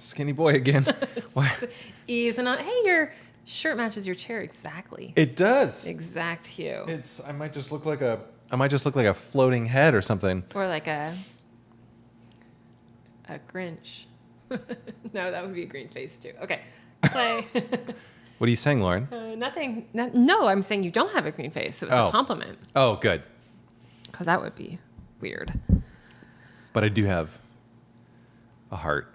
skinny boy again. Easing on. Hey, your shirt matches your chair exactly. It does. Exact hue. I might just look like a floating head or something. Or like a Grinch. No, that would be a green face too. Okay, play. What are you saying, Lauren? Nothing. No, I'm saying you don't have a green face. So it's a compliment. Oh, good. Because that would be weird. But I do have a heart.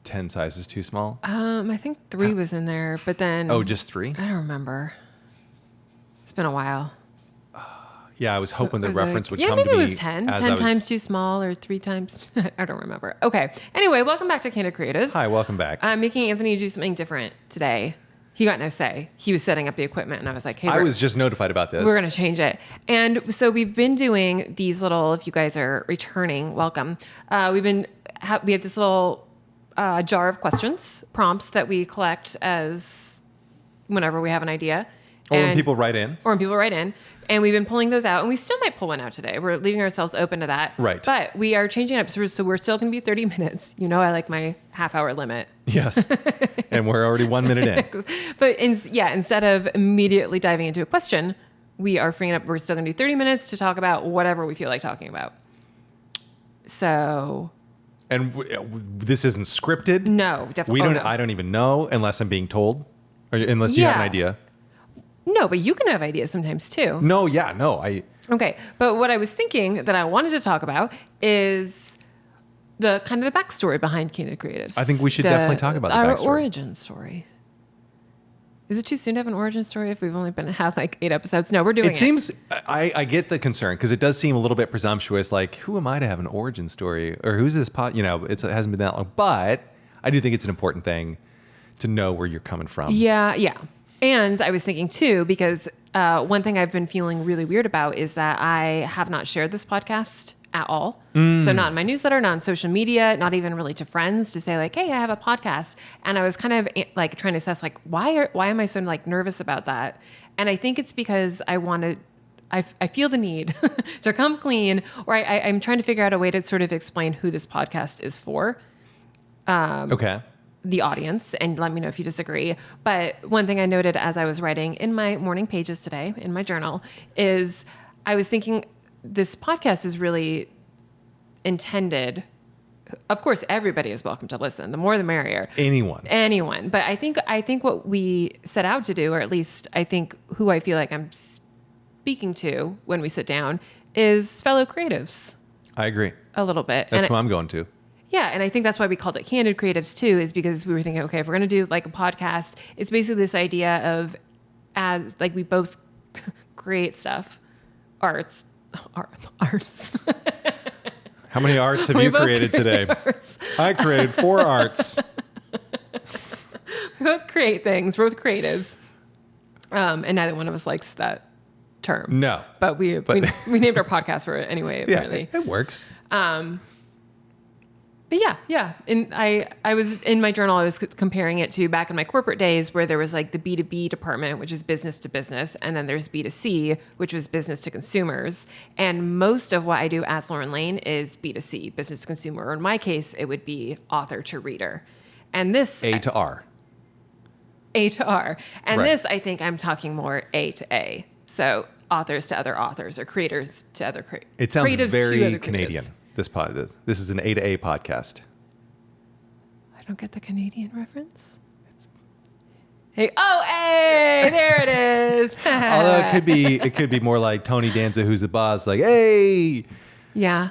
10 sizes too small. I think 3 was in there, but then. Oh, just 3? I don't remember. It's been a while. Yeah, I was hoping the reference would come to me. Yeah, maybe it was 10. 10 times too small or 3 times. I don't remember. Okay. Anyway, welcome back to Candid Creatives. Hi, welcome back. I'm making Anthony do something different today. He got no say. He was setting up the equipment, and I was like, hey, I was just notified about this. We're going to change it. And so we've been doing these little, if you guys are returning, welcome. We have this little jar of questions, prompts that we collect as whenever we have an idea. Or when people write in. And we've been pulling those out, and we still might pull one out today. We're leaving ourselves open to that. Right. But we are changing it up. So we're still going to be 30 minutes. You know, I like my half-hour limit. Yes. And we're already 1 minute in. But instead of immediately diving into a question, we are freeing up. We're still going to do 30 minutes to talk about whatever we feel like talking about. So... And this isn't scripted? No, definitely. I don't even know unless I'm being told, or unless you have an idea. No, but you can have ideas sometimes too. No. Okay, but what I was thinking that I wanted to talk about is the kind of the backstory behind Candid Creatives. I think we should definitely talk about the backstory. Our origin story. Is it too soon to have an origin story if we've only had like 8 episodes? No, we're doing it. It seems, I get the concern because it does seem a little bit presumptuous. Like, who am I to have an origin story? Or who's this it hasn't been that long. But I do think it's an important thing to know where you're coming from. Yeah. And I was thinking too, because one thing I've been feeling really weird about is that I have not shared this podcast at all. So not in my newsletter, not on social media, not even really to friends to say like, hey, I have a podcast. And I was kind of like trying to assess like, why am I so like nervous about that? And I think it's because I feel the need to come clean, or I'm trying to figure out a way to sort of explain who this podcast is for. Okay. The audience, and let me know if you disagree. But one thing I noted as I was writing in my morning pages today in my journal is I was thinking this podcast is really intended. Of course, everybody is welcome to listen. The more, the merrier. Anyone. But I think what we set out to do, or at least I think who I feel like I'm speaking to when we sit down, is fellow creatives. I agree. A little bit. That's who I'm going to. Yeah, and I think that's why we called it Candid Creatives too, is because we were thinking, okay, if we're going to do like a podcast, it's basically this idea of as like we both create stuff, arts. How many arts have you created today? Arts. I created 4 arts. We both create things. We're both creatives. And neither one of us likes that term. No. But we named our podcast for it anyway, apparently. Yeah, it works. But yeah. And I was in my journal, I was comparing it to back in my corporate days where there was like the B2B department, which is business to business. And then there's B2C, which was business to consumers. And most of what I do as Lauren Lane is B2C, business to consumer. Or in my case, it would be author to reader. And this... A to R. A to R. And right. This, I think I'm talking more A to A. So authors to other authors or creators to other creators. It sounds very Canadian. This is an A to A podcast. I don't get the Canadian reference. Hey, there it is. Although it could be more like Tony Danza, who's the boss, like, hey. Yeah.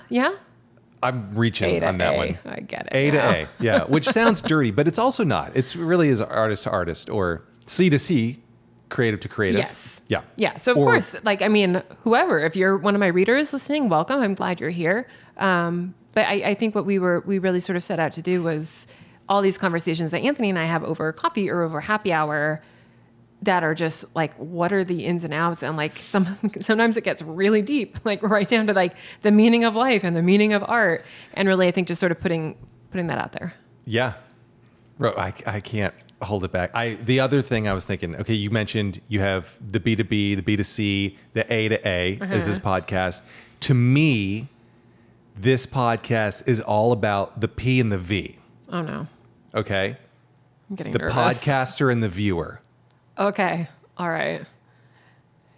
I'm reaching on that one. I get it. A to A, yeah, which sounds dirty, but it's also not. It's really is artist to artist or C to C, creative to creative. Yes. Yeah. Yeah. So of course, like, I mean, whoever, if you're one of my readers listening, welcome. I'm glad you're here. But I think what we really sort of set out to do was all these conversations that Anthony and I have over coffee or over happy hour that are just like, what are the ins and outs? And like sometimes it gets really deep, like right down to like the meaning of life and the meaning of art. And really, I think just sort of putting that out there. Yeah. I can't hold it back. The other thing I was thinking, okay, you mentioned you have the B2B, the B2C, the A to A is this podcast. To me, this podcast is all about the P and the V. Oh no. Okay. I'm getting The nervous. podcaster and the viewer. Okay. All right.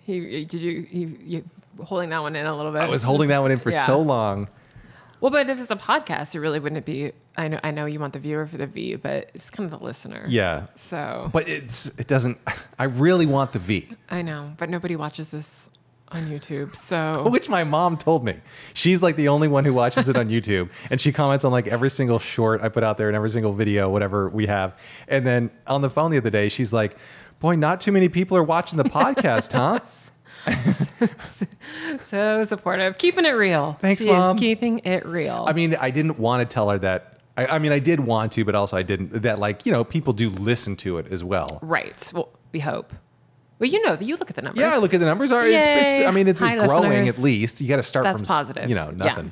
You holding that one in a little bit? I was holding that one in for Yeah. so long. Well, but if it's a podcast, it really wouldn't be. I know you want the viewer for the V, but it's kind of the listener. Yeah. So. But it doesn't, I really want the V. I know, but nobody watches this on YouTube. So. Which my mom told me. She's like the only one who watches it on YouTube. And she comments on like every single short I put out there and every single video, whatever we have. And then on the phone the other day, she's like, boy, not too many people are watching the podcast, huh? So supportive, keeping it real. Thanks, she Mom. Is keeping it real. I mean, I didn't want to tell her that. I mean, I did want to, but also I didn't. That like, people do listen to it as well. Right. Well, we hope. Well, you look at the numbers. Yeah, I look at the numbers. It's Hi, growing listeners. at least. You got to start That's from positive. nothing. Yeah.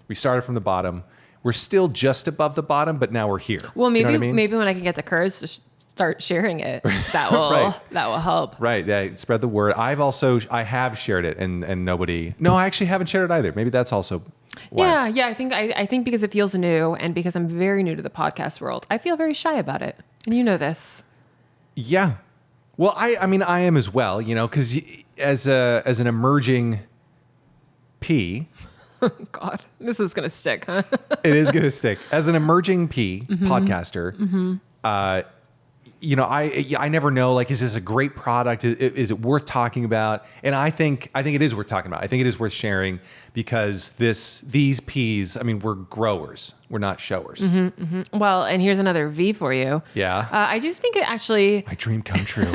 We started from the bottom. We're still just above the bottom, but now we're here. Well, maybe you know what I mean? maybe when I can get the courage to start sharing it, that will Right. that will help. Right. Yeah. Spread the word. I have shared it and nobody. No, I actually haven't shared it either. Maybe that's also why. Yeah. I think because it feels new and because I'm very new to the podcast world, I feel very shy about it. And you know this. Yeah. Well, I mean, I am as well, because as an emerging P, God, this is gonna stick, huh? it is going to stick. As an emerging P podcaster, I never know, like, is this a great product? Is it worth talking about? And I think it is worth talking about. I think it is worth sharing because these Ps, I mean, we're growers. We're not showers. Well, and here's another V for you. Yeah. I just think it actually, My dream come true.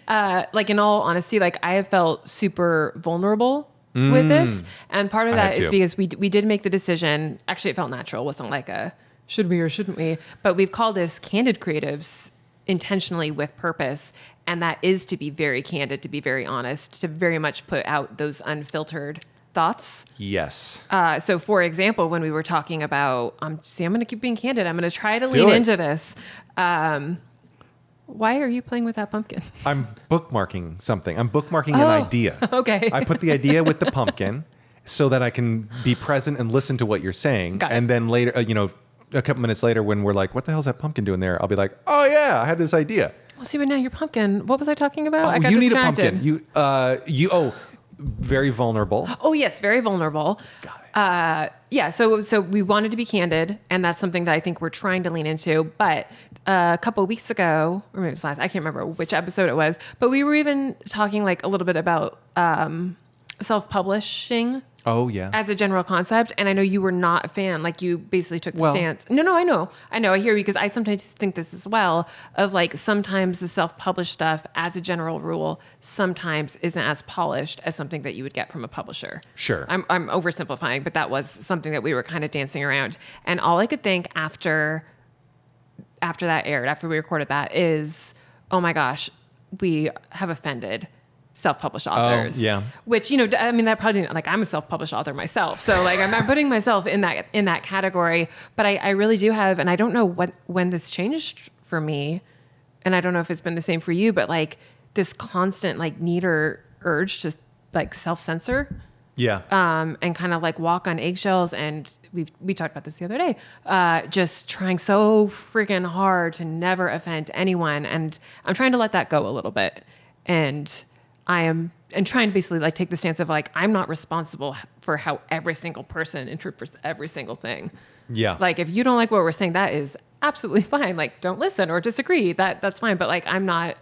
like in all honesty, like I have felt super vulnerable with this. And part of I that have is too. because we did make the decision. Actually, it felt natural. It wasn't like a should we or shouldn't we? But we've called this Candid Creatives intentionally with purpose. And that is to be very candid, to be very honest, to very much put out those unfiltered thoughts. Yes. So, for example, when we were talking about, I'm going to keep being candid. I'm going to try to Do lean it. into this. Why are you playing with that pumpkin? I'm bookmarking something. I'm bookmarking an idea. Okay. I put the idea with the pumpkin so that I can be present and listen to what you're saying. Got it. And then later, a couple minutes later when we're like, what the hell's that pumpkin doing there? I'll be like, oh yeah, I had this idea. Well, see, but now your pumpkin. What was I talking about? I Oh, got you distracted. need a pumpkin. Very vulnerable. Oh, yes, very vulnerable. Got it. Yeah, so we wanted to be candid, and that's something that I think we're trying to lean into. But a couple of weeks ago, or maybe it was last, I can't remember which episode it was, but we were even talking like a little bit about self-publishing Oh yeah. as a general concept. And I know you were not a fan. Like you basically took the Well- stance. No, I know. I hear you because I sometimes think this as well of like sometimes the self-published stuff as a general rule sometimes isn't as polished as something that you would get from a publisher. Sure. I'm oversimplifying, but that was something that we were kind of dancing around. And all I could think after that aired, after we recorded that is, oh my gosh, we have offended self-published authors. yeah. Which, I mean, that probably, like, I'm a self-published author myself. So, like, I'm putting myself in that category. But I really do have, and I don't know when this changed for me, and I don't know if it's been the same for you, but, like, this constant, like, need or urge to, like, self-censor. Yeah. And kind of, like, walk on eggshells. And we talked about this the other day. Just trying so freaking hard to never offend anyone. And I'm trying to let that go a little bit. And trying to basically like take the stance of like, I'm not responsible for how every single person interprets every single thing. Yeah. Like if you don't like what we're saying, that is absolutely fine. Like don't listen or disagree. That's fine. But like, I'm going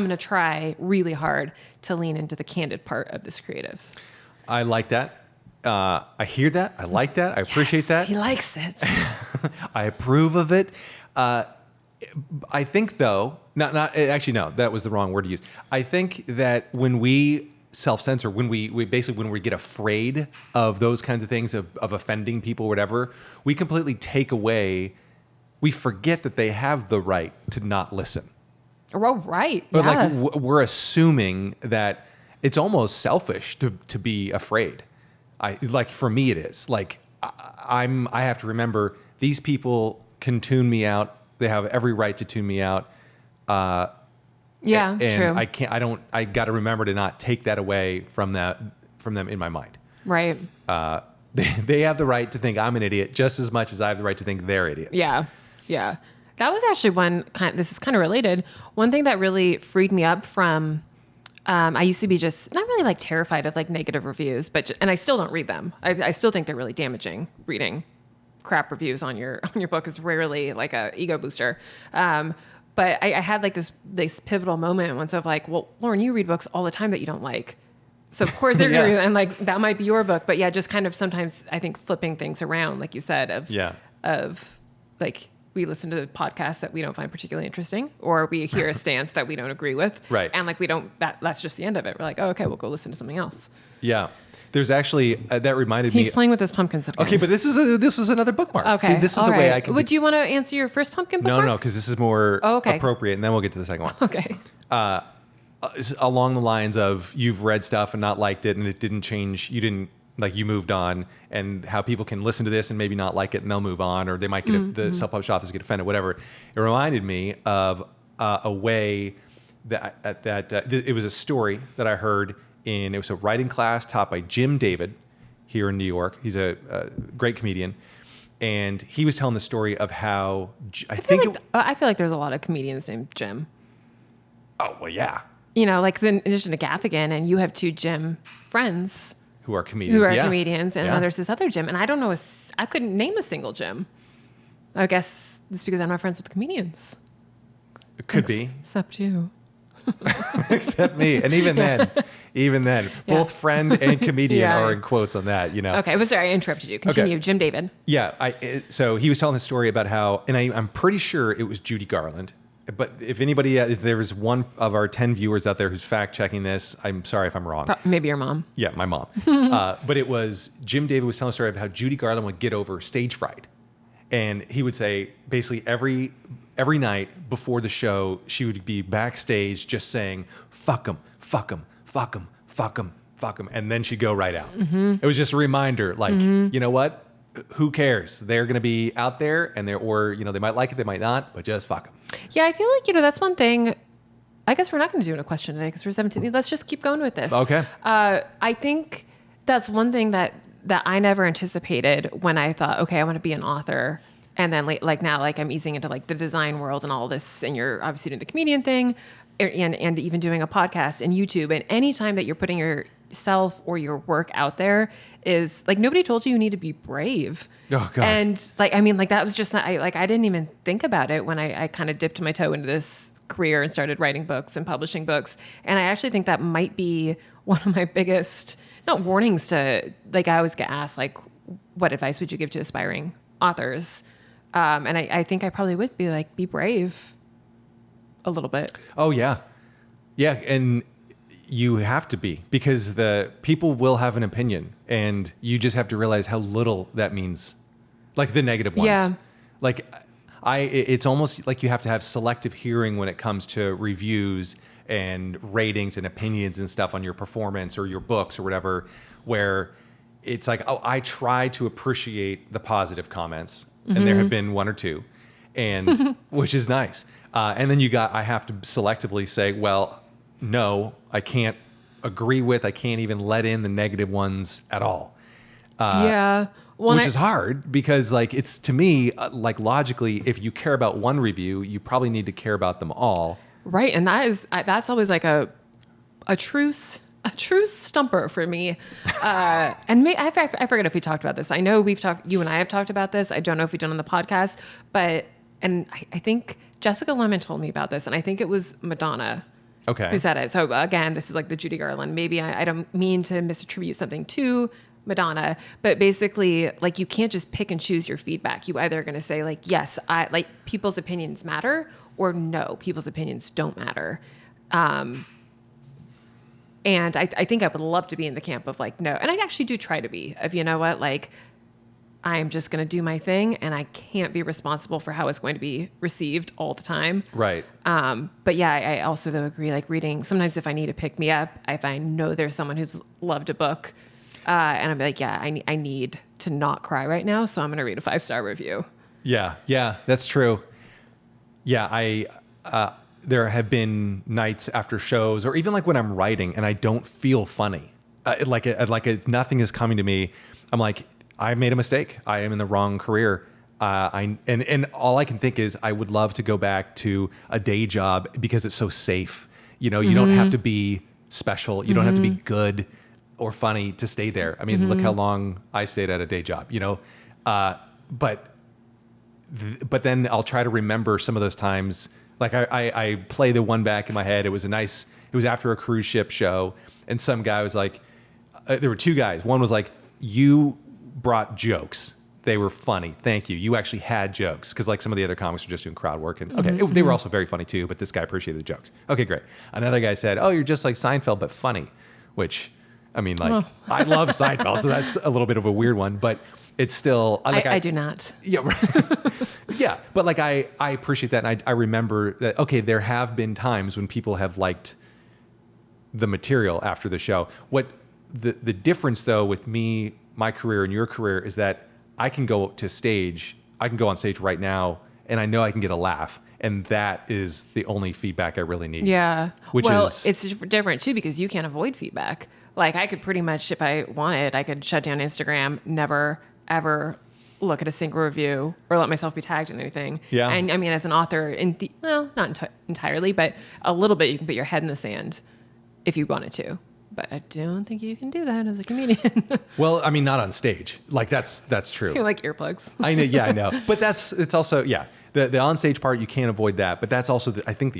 to try really hard to lean into the candid part of this creative. I like that. I hear that. I like that. I appreciate that. He likes it. I approve of it. I think though, actually no, that was the wrong word to use. I think that when we self-censor, when we get afraid of those kinds of things, of offending people or whatever, we completely take away, we forget that they have the right to not listen. Oh, right. But yeah. like we're assuming that it's almost selfish to be afraid. For me it is. Like I have to remember these people can tune me out. They have every right to tune me out. Yeah, and true. I got to remember to not take that away from them in my mind. Right. They have the right to think I'm an idiot just as much as I have the right to think they're idiots. Yeah. Yeah. That was actually this is kind of related. One thing that really freed me up from, I used to be just not really like terrified of like negative reviews, and I still don't read them. I still think they're really damaging. Reading crap reviews on your book is rarely like a ego booster. But I had like this pivotal moment once of like, well, Lauren, you read books all the time that you don't like. So of course they're going to, and like, that might be your book, but yeah, just kind of sometimes I think flipping things around, like you said, of like, we listen to podcasts that we don't find particularly interesting, or we hear a stance that we don't agree with. Right. And like, that's just the end of it. We're like, oh, okay, we'll go listen to something else. Yeah. There's actually, that reminded me. He's playing with his pumpkins again. Okay, but this was another bookmark. Okay. See, this is the way I can. Would you want to answer your first pumpkin bookmark? No, because this is more appropriate, and then we'll get to the second one. Okay. Along the lines of you've read stuff and not liked it, and it didn't change. You didn't like, you moved on, and how people can listen to this and maybe not like it, and they'll move on, or they might get the self-published authors get offended, whatever. It reminded me of a way that it was a story that I heard it was a writing class taught by Jim David here in New York. He's a great comedian. And he was telling the story of how I feel like there's a lot of comedians named Jim. Oh, well, yeah. You know, like in addition to Gaffigan, and you have two Jim friends who are comedians. And there's this other Jim. And I don't know, I couldn't name a single Jim. I guess it's because I'm not friends with comedians. It could be. Except you. Except me. And even then, both friend and comedian are in quotes on that, you know. Okay, but sorry, I interrupted you. Continue, okay. Jim David. Yeah, so he was telling the story about how, and I'm pretty sure it was Judy Garland, but if anybody, if there was one of our 10 viewers out there who's fact checking this, I'm sorry if I'm wrong. Maybe your mom. Yeah, my mom. But it was, Jim David was telling the story of how Judy Garland would get over stage fright. And he would say, basically every night before the show, she would be backstage just saying, fuck them, fuck them, fuck them, fuck them, fuck them. And then she'd go right out. Mm-hmm. It was just a reminder, like, you know what? Who cares? They're going to be out there, and they might like it, they might not, but just fuck them. Yeah, I feel like, that's one thing. I guess we're not going to do a question today because we're 17. Let's just keep going with this. Okay. I think that's one thing that I never anticipated when I thought, okay, I want to be an author. And then like now, like I'm easing into like the design world and all this, and you're obviously doing the comedian thing and even doing a podcast and YouTube. And anytime that you're putting yourself or your work out there is like, nobody told you need to be brave. Oh God. And like, I mean, like that was just not, I didn't even think about it when I kind of dipped my toe into this career and started writing books and publishing books. And I actually think that might be one of my biggest, not warnings to, like I always get asked, like, what advice would you give to aspiring authors? And I think I probably would be like, be brave a little bit. Oh, yeah. Yeah. And you have to be, because the people will have an opinion, and you just have to realize how little that means. Like the negative ones. Yeah. Like it's almost like you have to have selective hearing when it comes to reviews and ratings and opinions and stuff on your performance or your books or whatever, where it's like, oh, I try to appreciate the positive comments. And there have been one or two, and which is nice. And then I have to selectively say, well, no, I can't agree with, I can't even let in the negative ones at all. Which is hard, because like, it's, to me, like logically, if you care about one review, you probably need to care about them all. Right. And that's always like a truce stumper for me. I forget if we talked about this. I know you and I have talked about this. I don't know if we've done on the podcast, and I think Jessica Lemon told me about this, and I think it was Madonna who said it. So again, this is like the Judy Garland. Maybe I don't mean to misattribute something to Madonna, but basically, like, you can't just pick and choose your feedback. You either are going to say like, yes, like people's opinions matter, or no, people's opinions don't matter. And I think I would love to be in the camp of like, no. And I actually do try to be of, you know what, like, I'm just going to do my thing, and I can't be responsible for how it's going to be received all the time. Right. But yeah, I also though agree, like reading, sometimes if I need to pick me up, if I know there's someone who's loved a book, and I'm like, yeah, I need to not cry right now, so I'm going to read a 5-star review. Yeah, that's true. Yeah, there have been nights after shows, or even like when I'm writing and I don't feel funny, nothing is coming to me. I'm like, I made a mistake. I am in the wrong career. And all I can think is I would love to go back to a day job because it's so safe. You know, you don't have to be special. You don't have to be good or funny to stay there. I mean, look how long I stayed at a day job, you know? But then I'll try to remember some of those times. Like I play the one back in my head. It was after a cruise ship show, and some guy was like, there were two guys. One was like, you brought jokes. They were funny. Thank you. You actually had jokes. Because like some of the other comics were just doing crowd work. And they were also very funny too, but this guy appreciated the jokes. Okay, great. Another guy said, oh, you're just like Seinfeld, but funny. Which, I mean, like, I love Seinfeld, so that's a little bit of a weird one. But it's still... Like, I do not. Yeah, right. Yeah, but like I appreciate that. And I remember that, okay, there have been times when people have liked the material after the show. What the difference, though, with me, my career and your career is that I can go on stage right now, and I know I can get a laugh. And that is the only feedback I really need. Yeah. It's different, too, because you can't avoid feedback. Like, I could pretty much, if I wanted, I could shut down Instagram, never, ever look at a single review or let myself be tagged in anything. Yeah. And, I mean, as an author, not entirely, but a little bit, you can put your head in the sand if you wanted to. But I don't think you can do that as a comedian. Well, I mean, not on stage. Like, that's true. You like earplugs. I know. Yeah, I know. But it's also, yeah, the on-stage part, you can't avoid that. But that's also, I think,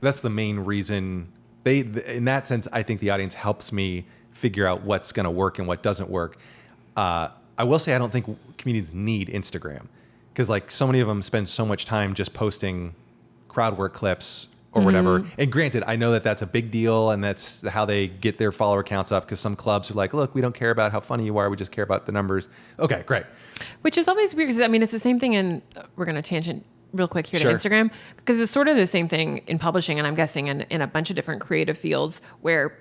that's the main reason in that sense, I think the audience helps me figure out what's going to work and what doesn't work. I will say I don't think comedians need Instagram because like so many of them spend so much time just posting crowd work clips or whatever. And granted, I know that that's a big deal and that's how they get their follower counts up because some clubs are like, look, we don't care about how funny you are. We just care about the numbers. Okay, great. Which is always weird because, I mean, it's the same thing we're going to tangent real quick here Sure. to Instagram because it's sort of the same thing in publishing and I'm guessing in a bunch of different creative fields where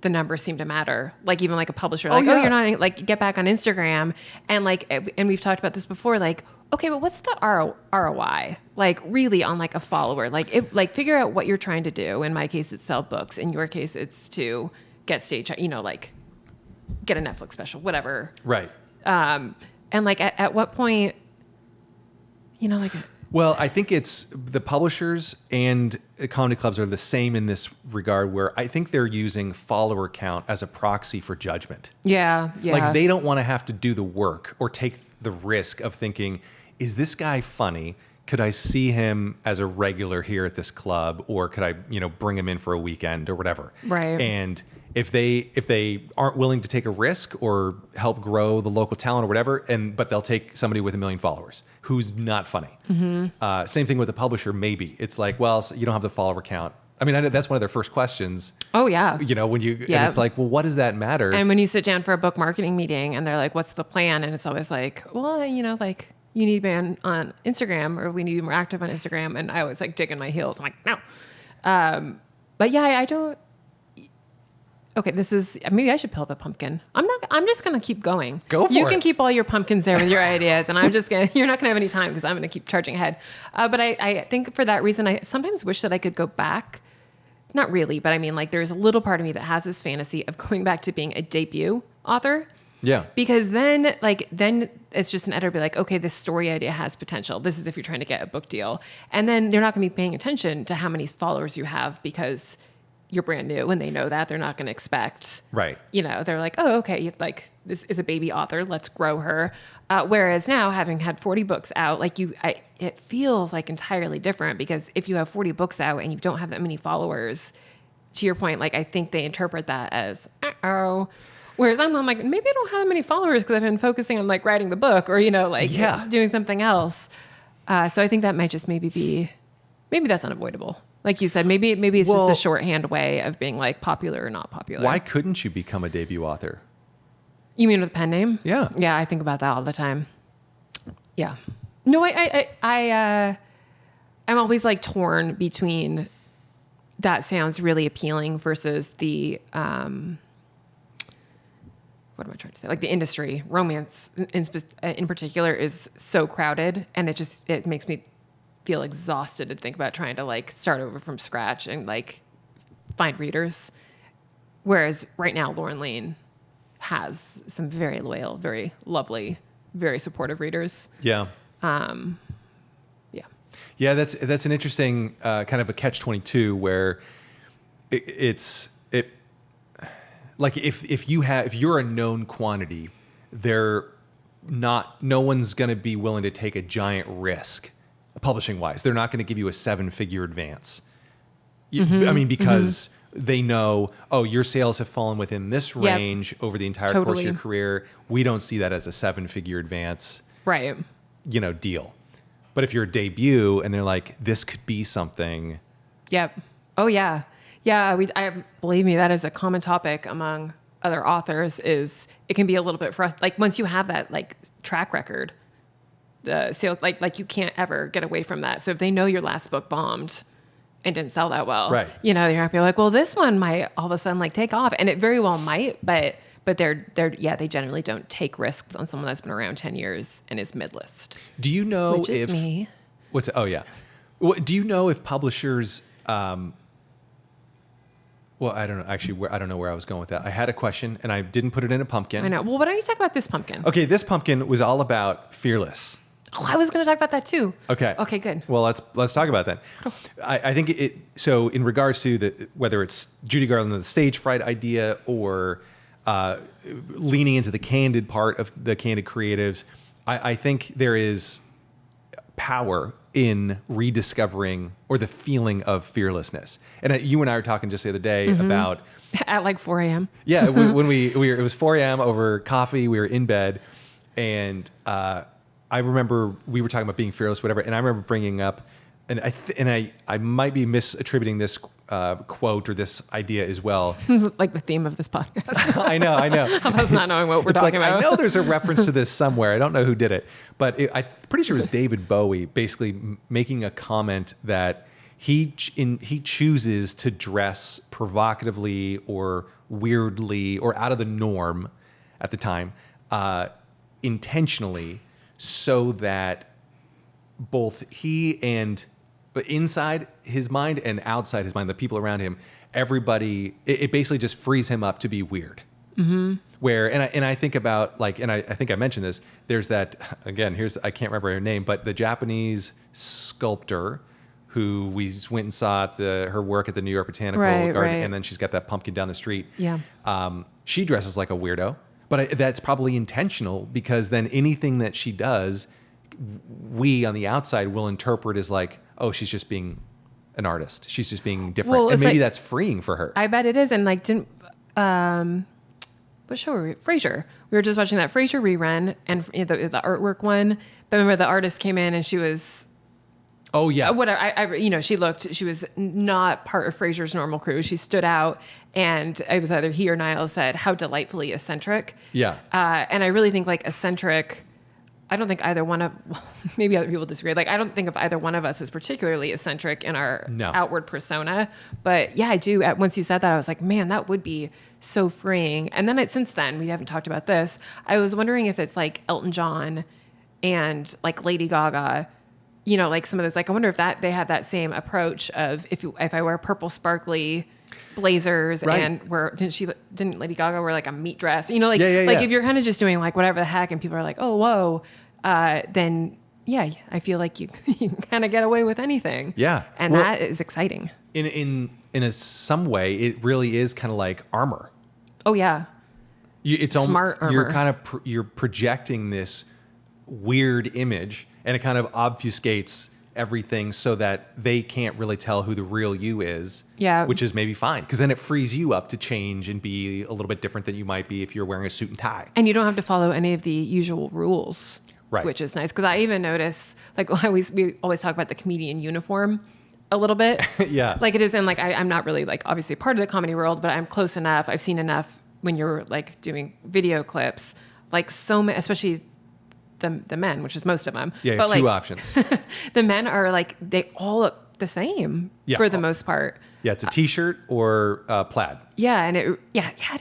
the numbers seem to matter. Like even like a publisher, like, yeah. you're not like get back on Instagram and like, and we've talked about this before, like, okay, but what's the ROI? Like really on like a follower, like figure out what you're trying to do. In my case, it's sell books. In your case, it's to get stage, like get a Netflix special, whatever. Right. And like at what point, like. Well, I think it's the publishers and comedy clubs are the same in this regard where I think they're using follower count as a proxy for judgment. Yeah, yeah. Like they don't want to have to do the work or take the risk of thinking, is this guy funny? Could I see him as a regular here at this club or could I, bring him in for a weekend or whatever? Right. And if they aren't willing to take a risk or help grow the local talent or whatever, but they'll take somebody with 1 million followers who's not funny. Mm-hmm. Same thing with the publisher, maybe. It's like, well, you don't have the follower count. I mean, I know that's one of their first questions. Oh, yeah. And it's like, well, what does that matter? And when you sit down for a book marketing meeting and they're like, what's the plan? And it's always like, well, like you need to be on Instagram or we need to be more active on Instagram. And I always like dig in my heels. I'm like, no. But yeah, I don't. Okay, maybe I should peel up a pumpkin. I'm just going to keep going. Go for it. You can keep all your pumpkins there with your ideas and you're not going to have any time because I'm going to keep charging ahead. But I think for that reason, I sometimes wish that I could go back. Not really, but I mean, like there's a little part of me that has this fantasy of going back to being a debut author. Yeah. Because then it's just an editor be like, okay, this story idea has potential. This is if you're trying to get a book deal. And then they're not going to be paying attention to how many followers you have because you're brand new and they know that they're not going to expect, right. They're like, oh, okay. Like this is a baby author. Let's grow her. Whereas now having had 40 books out, like it feels like entirely different because if you have 40 books out and you don't have that many followers, to your point, like I think they interpret that as, whereas I'm like, maybe I don't have many followers because I've been focusing on like writing the book or, doing something else. So I think that might just maybe that's unavoidable. Like you said, maybe it's just a shorthand way of being like popular or not popular. Why couldn't you become a debut author? You mean with a pen name? Yeah. Yeah, I think about that all the time. Yeah. No, I'm always like torn between that sounds really appealing versus the what am I trying to say? Like the industry, romance in particular is so crowded and it makes me feel exhausted to think about trying to like start over from scratch and like find readers. Whereas right now, Lauren Lane has some very loyal, very lovely, very supportive readers. Yeah. Yeah. Yeah, that's an interesting kind of a catch-22 where it's like if you're a known quantity, no one's going to be willing to take a giant risk publishing wise. They're not going to give you a 7-figure advance. I mean, because they know, oh, your sales have fallen within this range over the entire course of your career. We don't see that as a 7-figure advance, Right. Deal. But if you're a debut and they're like, this could be something. Yep. Oh yeah. Yeah. Believe me, that is a common topic among other authors. Is it can be a little bit for us. Like once you have that like track record, the sales, like you can't ever get away from that. So if they know your last book bombed and didn't sell that well, right? You're not gonna be like, well, this one might all of a sudden like take off, and it very well might, but they generally don't take risks on someone that's been around 10 years and is mid-list. Do you know which is me? What's oh yeah? Do you know if publishers? Well, I don't know. Actually, I don't know where I was going with that. I had a question and I didn't put it in a pumpkin. I know. Well, why don't you talk about this pumpkin? Okay, this pumpkin was all about fearless. Oh, I was going to talk about that too. Okay. Okay, good. Well, let's talk about that. I think so in regards to whether it's Judy Garland the stage fright idea or leaning into the candid part of the Candid Creatives, I think there is power in rediscovering or the feeling of fearlessness. And you and I were talking just the other day about at like 4 a.m. Yeah, when it was 4 a.m. over coffee, we were in bed, and I remember we were talking about being fearless, whatever, and I remember bringing up, and I might be misattributing this quote or this idea as well. Like the theme of this podcast. I know. Of us not knowing what we're talking about. I know there's a reference to this somewhere. I don't know who did it, but I'm pretty sure it was David Bowie basically making a comment that he chooses to dress provocatively or weirdly or out of the norm at the time intentionally so that both he and inside his mind and outside his mind, the people around him, everybody, it basically just frees him up to be weird. Mm-hmm. Where, and I think about like, and I think I mentioned this, there's that, again, I can't remember her name, but the Japanese sculptor who we went and saw her work at the New York Botanical Garden, right. and then she's got that pumpkin down the street. Yeah. She dresses like a weirdo, but that's probably intentional because then anything that she does, we on the outside will interpret as like, oh, she's just being an artist. She's just being different. Well, and maybe like, that's freeing for her. I bet it is. And like, what show were we? Frasier. We were just watching that Frasier rerun and the artwork one. But remember the artist came in and she was, oh yeah. Whatever. She was not part of Frasier's normal crew. She stood out, and it was either he or Niall said, how delightfully eccentric. Yeah. And I really think like eccentric, I don't think either one of, maybe other people disagree. Like, I don't think of either one of us as particularly eccentric in our outward persona. But yeah, I do. Once you said that, I was like, man, that would be so freeing. And then since then, we haven't talked about this. I was wondering if it's like Elton John and like Lady Gaga, like some of those, like, I wonder if they have that same approach of if I wear purple sparkly blazers right. and didn't Lady Gaga wear like a meat dress, yeah. If you're kind of just doing like whatever the heck and people are like, oh, whoa, then yeah, I feel like you can kind of get away with anything. Yeah. And that is exciting. In some way, it really is kind of like armor. Oh yeah. It's smart armor. You're kind of, you're projecting this weird image and it kind of obfuscates everything so that they can't really tell who the real you is. Yeah. Which is maybe fine because then it frees you up to change and be a little bit different than you might be if you're wearing a suit and tie. And you don't have to follow any of the usual rules. Right. Which is nice because I even notice like we always talk about the comedian uniform a little bit. Yeah. Like it isn't like I'm not really like obviously part of the comedy world, but I'm close enough. I've seen enough when you're like doing video clips, like so many, especially the men, which is most of them. Yeah, but two like, options. The men are like, they all look the same for the most part. Yeah, it's a t-shirt or plaid. Yeah, and it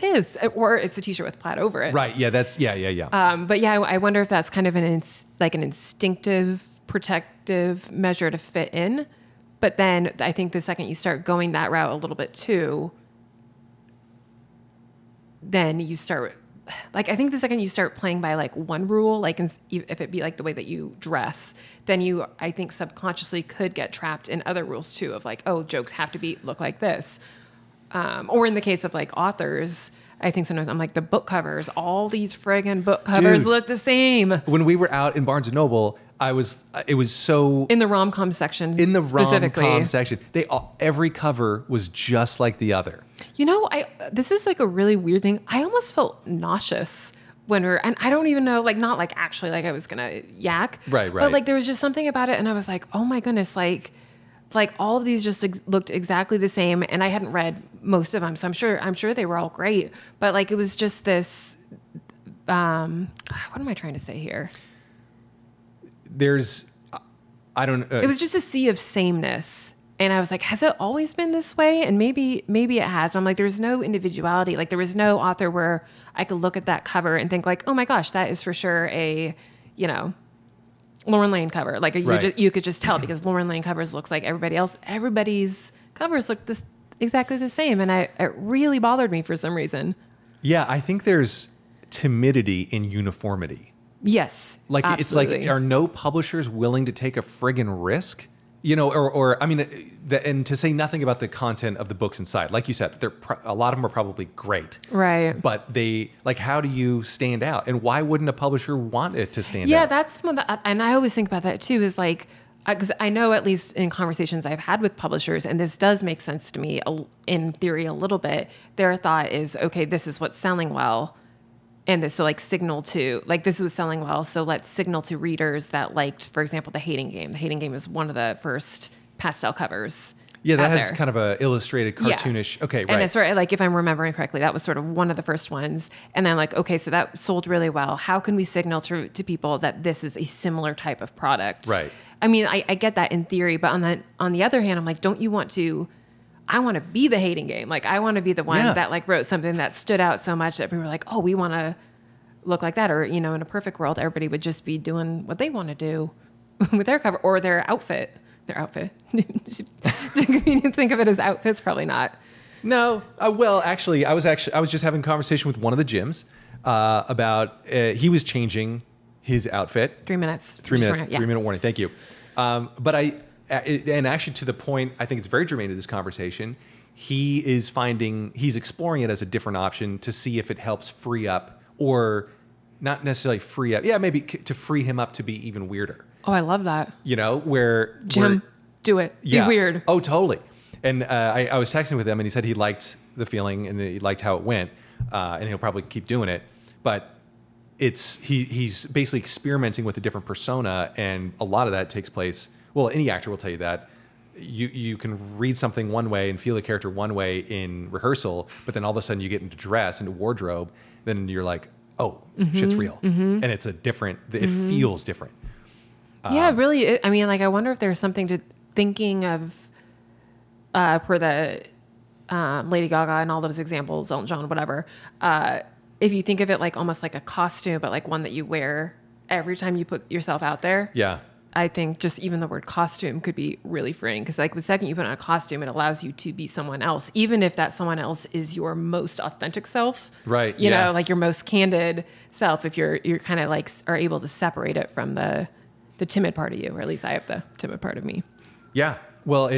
is. Or it's a t-shirt with plaid over it. Right, yeah, that's, yeah. But yeah, I wonder if that's kind of an instinctive, protective measure to fit in. But then I think the second you start going that route a little bit too, then you start like, I think the second you start playing by like one rule, like if it be like the way that you dress, then you, I think subconsciously could get trapped in other rules too of like, oh, jokes have to look like this. Or in the case of like authors, I think sometimes I'm like the book covers, all these friggin' book covers look the same. When we were out in Barnes and Noble, it was so in the rom-com section. In the specifically. rom-com section, every cover was just like the other. You know, this is like a really weird thing. I almost felt nauseous when and I don't even know, like not like actually like I was gonna yak. Right. But like there was just something about it and I was like, oh my goodness, like all of these just looked exactly the same, and I hadn't read most of them, so I'm sure they were all great. But like it was just this. What am I trying to say here? I don't. It was just a sea of sameness, and I was like, has it always been this way? And maybe it has. I'm like, there's no individuality. Like there was no author where I could look at that cover and think like, oh my gosh, that is for sure a, Lauren Lane cover. Like you could just tell because Lauren Lane covers looks like everybody else. Everybody's covers look exactly the same. And it really bothered me for some reason. Yeah. I think there's timidity in uniformity. Yes. Like absolutely. It's like, are no publishers willing to take a friggin' risk? Or I mean, and to say nothing about the content of the books inside. Like you said, a lot of them are probably great. Right. But how do you stand out? And why wouldn't a publisher want it to stand out? Yeah, that's one and I always think about that too, is like, because I know at least in conversations I've had with publishers, and this does make sense to me in theory a little bit, their thought is, okay, this is what's selling well. And this, so like signal to, like this was selling well, so let's signal to readers that liked, for example, The Hating Game. The Hating Game is one of the first pastel covers. Yeah, that has kind of a illustrated, cartoonish. Yeah. Okay, right. And it's right, like if I'm remembering correctly, that was sort of one of the first ones. And then like, okay, so that sold really well. How can we signal to people that this is a similar type of product? Right. I mean, I get that in theory, but on the other hand, I'm like, don't you want to? I want to be The Hating Game. Like I want to be the one that like wrote something that stood out so much that we were like, oh, we want to look like that. Or, in a perfect world, everybody would just be doing what they want to do with their cover or their outfit. Their outfit. Do you think of it as outfits? Probably not. No. Well, actually, I was just having a conversation with one of the gyms about he was changing his outfit. 3 minutes. 3 minute. Yeah. 3 minute warning. Thank you. But and actually to the point, I think it's very germane to this conversation. He's exploring it as a different option to see if it helps free up, or not necessarily free up. Yeah, maybe to free him up to be even weirder. Oh, I love that. Where Jim, do it. Yeah. Be weird. Oh, totally. And I was texting with him, and he said he liked the feeling and he liked how it went, and he'll probably keep doing it. But he's basically experimenting with a different persona, and a lot of that takes place. Well, any actor will tell you that. You can read something one way and feel the character one way in rehearsal, but then all of a sudden you get into dress, into wardrobe, then you're like, oh, shit's real. And it's it feels different. Yeah, really. I mean, like, I wonder if there's something to thinking of for the Lady Gaga and all those examples, Elton John, whatever. If you think of it like almost like a costume, but like one that you wear every time you put yourself out there. Yeah. I think just even the word costume could be really freeing, because like the second you put on a costume, it allows you to be someone else, even if that someone else is your most authentic self. Right. You know, like your most candid self, if you're kind of like are able to separate it from the timid part of you, or at least I have the timid part of me. Yeah. Well,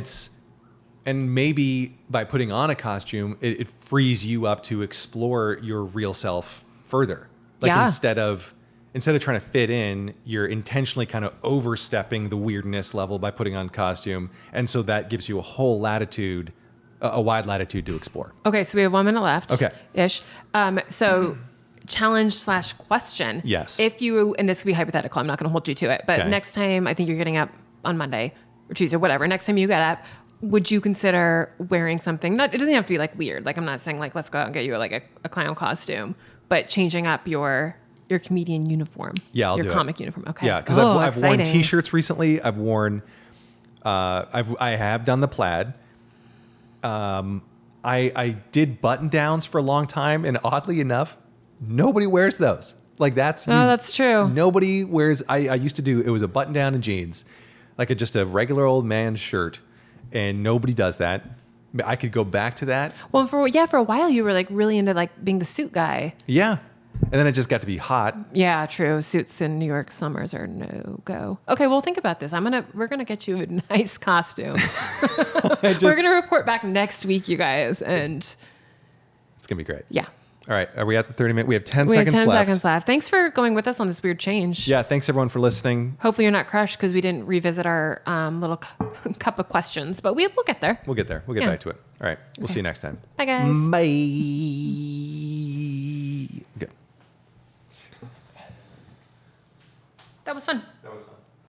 and maybe by putting on a costume, it frees you up to explore your real self further. Like instead of trying to fit in, you're intentionally kind of overstepping the weirdness level by putting on costume. And so that gives you a whole latitude, a wide latitude to explore. Okay. So we have 1 minute left. Okay. Ish. So challenge/question. Yes. If you, and this could be hypothetical, I'm not going to hold you to it, but next time, I think you're getting up on Monday or Tuesday, whatever. Next time you get up, would you consider wearing something? It doesn't have to be like weird. Like I'm not saying like, let's go out and get you like a clown costume, but changing up your comedian uniform. Yeah, I'll do it. Your comic uniform. Okay. Yeah, because I've worn T-shirts recently. I've worn, I have done the plaid. I did button downs for a long time, and oddly enough, nobody wears those. Like that's true. Nobody wears. I used to do. It was a button down and jeans, like just a regular old man's shirt, and nobody does that. I could go back to that. Well, for a while you were like really into like being the suit guy. Yeah. And then it just got to be hot. Yeah, true. Suits in New York summers are no go. Okay, well, think about this. We're gonna get you a nice costume. We're gonna report back next week, you guys, and it's gonna be great. Yeah. All right, are we at the 30-minute? We have 10 We have seconds 10 left. seconds left. Thanks for going with us on this weird change. Yeah, thanks everyone for listening. Hopefully you're not crushed because we didn't revisit our little cup of questions, but we'll get there. We'll get there. We'll get Yeah. back to it. All right, we'll see you next time. Bye, guys. Bye. Good. That was fun.